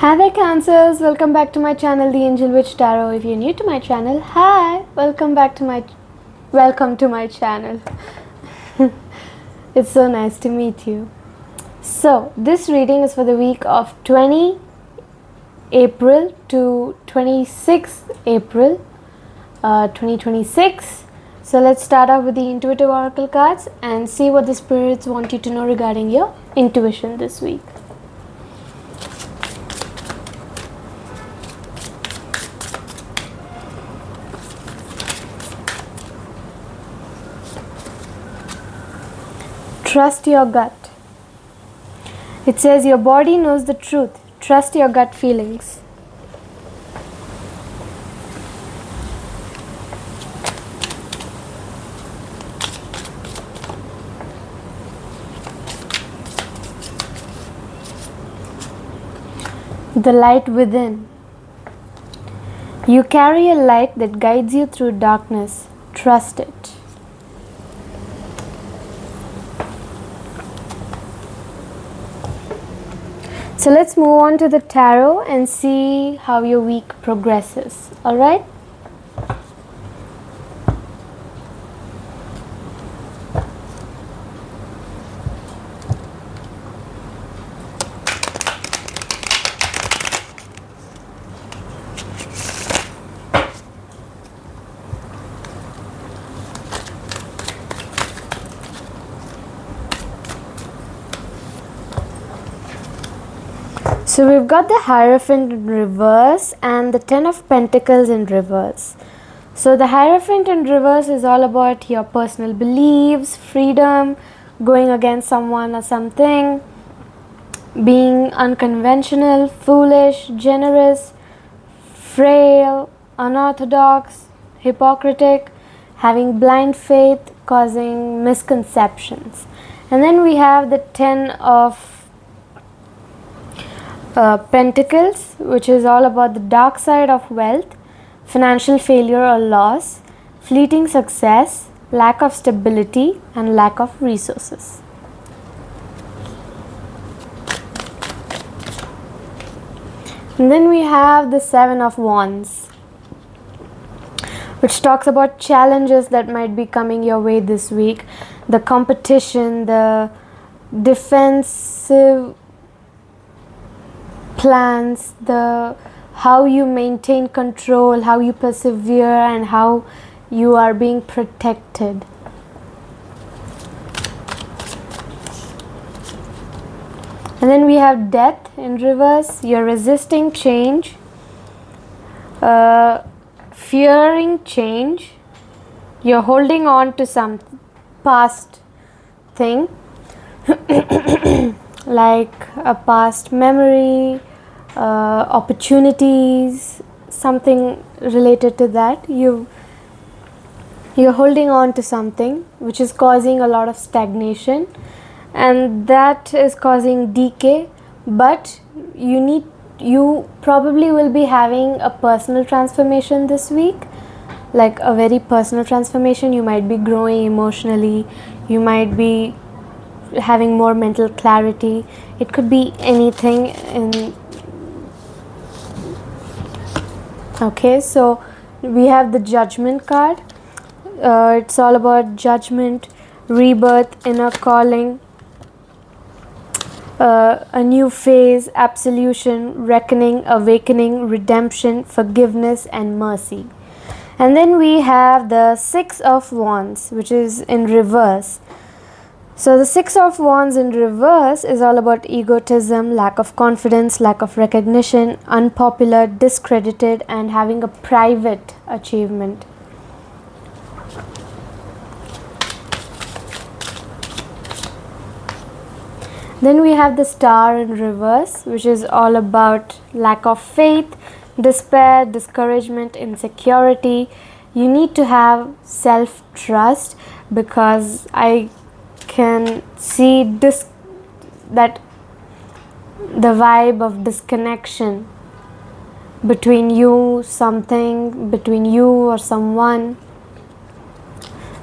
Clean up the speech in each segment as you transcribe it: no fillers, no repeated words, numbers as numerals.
Hi there Cancers, welcome back to my channel The Angel Witch Tarot. If you're new to my channel, hi, welcome to my channel. It's so nice to meet you. So, this reading is for the week of 20 April to 26th April 2026. So, let's start off with the intuitive oracle cards and see what the spirits want you to know regarding your intuition this week. Trust your gut. It says your body knows the truth. Trust your gut feelings. The light within. You carry a light that guides you through darkness. Trust it. So let's move on to the tarot and see how your week progresses. All right? So we've got the Hierophant in reverse and the Ten of Pentacles in reverse. So the Hierophant in reverse is all about your personal beliefs, freedom, going against someone or something, being unconventional, foolish, generous, frail, unorthodox, hypocritic, having blind faith, causing misconceptions. And then we have the Ten of Pentacles, which is all about the dark side of wealth, financial failure or loss, fleeting success, lack of stability, and lack of resources. And then we have the Seven of Wands, which talks about challenges that might be coming your way this week, the competition, the defensive plans, the how you maintain control, how you persevere, and how you are being protected. And then we have Death in reverse. You're resisting change, fearing change, you're holding on to some past thing like a past memory, opportunities, something related to that. You're holding on to something which is causing a lot of stagnation, and that is causing decay. But you probably will be having a personal transformation this week, like a very personal transformation. You might be growing emotionally, you might be having more mental clarity. It could be anything in. Okay, so we have the Judgment card. It's all about judgment, rebirth, inner calling, a new phase, absolution, reckoning, awakening, redemption, forgiveness, and mercy. And then we have the Six of Wands, which is in reverse. So the Six of Wands in reverse is all about egotism, lack of confidence, lack of recognition, unpopular, discredited, and having a private achievement. Then we have the Star in reverse, which is all about lack of faith, despair, discouragement, insecurity. You need to have self-trust, because I can see that the vibe of disconnection between you or someone.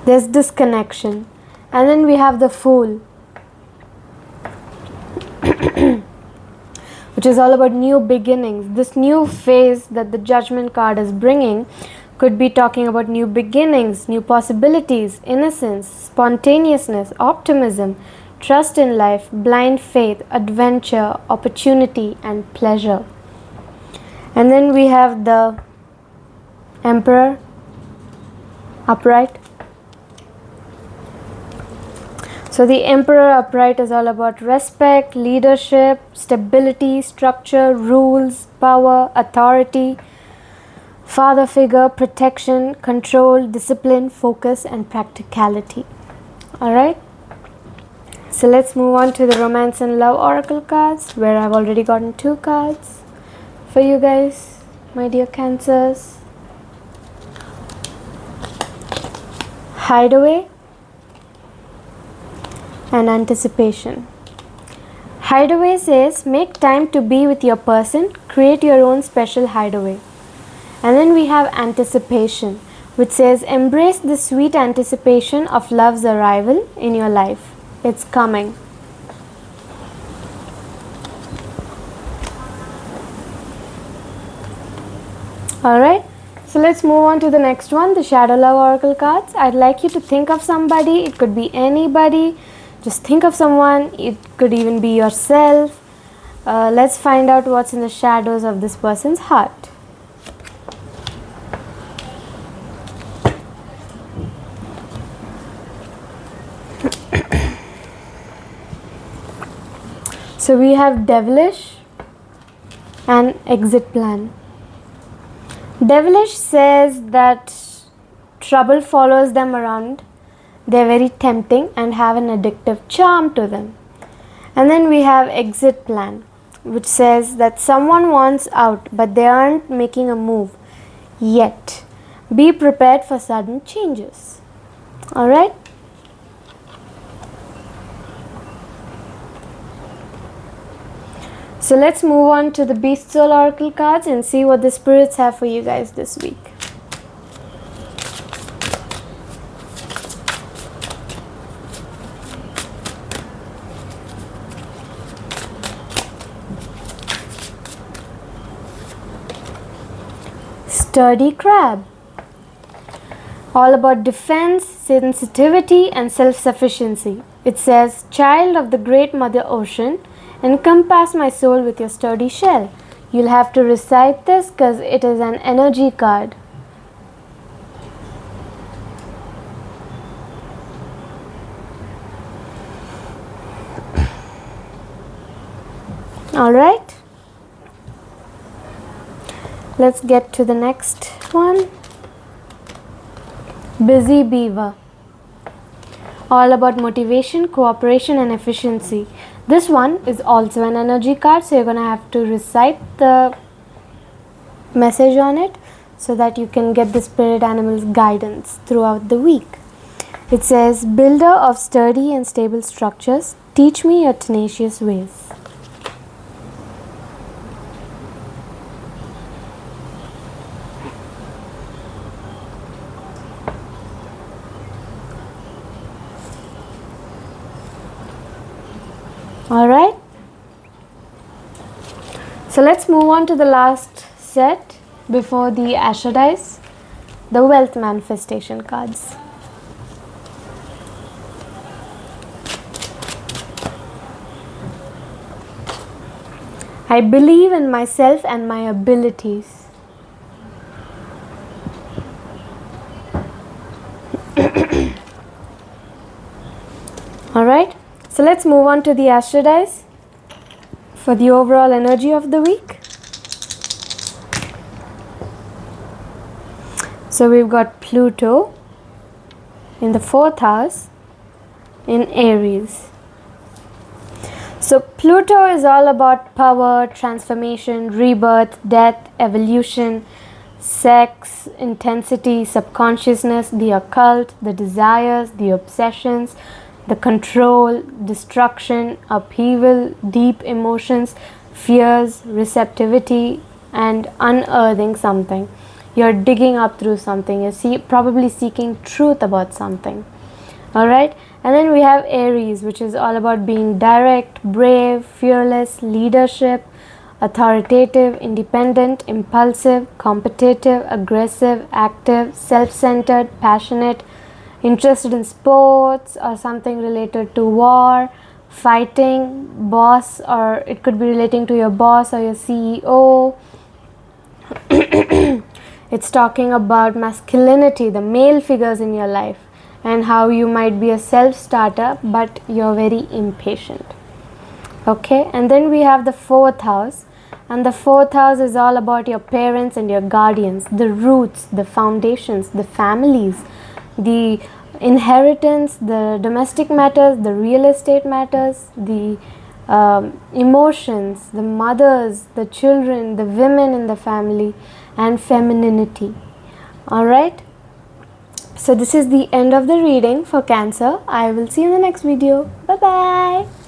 There's disconnection. And then we have the Fool, which is all about new beginnings. This new phase that the Judgment card is bringing could be talking about new beginnings, new possibilities, innocence, spontaneousness, optimism, trust in life, blind faith, adventure, opportunity, and pleasure. And then we have the Emperor upright. So the Emperor upright is all about respect, leadership, stability, structure, rules, power, authority, father figure, protection, control, discipline, focus, and practicality. Alright? So let's move on to the Romance and Love Oracle cards, where I've already gotten 2 cards for you guys, my dear Cancers. Hideaway and anticipation. Hideaway says, make time to be with your person, create your own special hideaway. And then we have anticipation, which says, embrace the sweet anticipation of love's arrival in your life. It's coming. Alright, so let's move on to the next one, the Shadow Love Oracle cards. I'd like you to think of somebody, it could be anybody. Just think of someone, it could even be yourself. Let's find out what's in the shadows of this person's heart. So we have Devilish and Exit Plan. Devilish says that trouble follows them around. They're very tempting and have an addictive charm to them. And then we have Exit Plan, which says that someone wants out but they aren't making a move yet. Be prepared for sudden changes. Alright? So let's move on to the Beast Soul Oracle cards and see what the spirits have for you guys this week. Sturdy Crab. All about defense, sensitivity, and self-sufficiency. It says, child of the great Mother Ocean, encompass my soul with your sturdy shell. You'll have to recite this because it is an energy card. Alright. Let's get to the next one. Busy Beaver. All about motivation, cooperation, and efficiency. This one is also an energy card, so you're going to have to recite the message on it so that you can get the spirit animal's guidance throughout the week. It says, builder of sturdy and stable structures, teach me your tenacious ways. Alright, so let's move on to the last set before the Asher dice, the Wealth Manifestation cards. I believe in myself and my abilities. Alright. So let's move on to the Astro dice for the overall energy of the week. So we've got Pluto in the 4th house in Aries. So Pluto is all about power, transformation, rebirth, death, evolution, sex, intensity, subconsciousness, the occult, the desires, the obsessions, the control, destruction, upheaval, deep emotions, fears, receptivity, and unearthing something. You're digging up through something. You're probably seeking truth about something. Alright? And then we have Aries, which is all about being direct, brave, fearless, leadership, authoritative, independent, impulsive, competitive, aggressive, active, self-centered, passionate, interested in sports or something related to war, fighting, boss, or it could be relating to your boss or your CEO. It's talking about masculinity, the male figures in your life, and how you might be a self-starter but you're very impatient. Okay, and then we have the fourth house, and the fourth house is all about your parents and your guardians, the roots, the foundations, the families, the inheritance, the domestic matters, the real estate matters, the emotions, the mothers, the children, the women in the family, and femininity. Alright, so this is the end of the reading for Cancer. I will see you in the next video. Bye bye.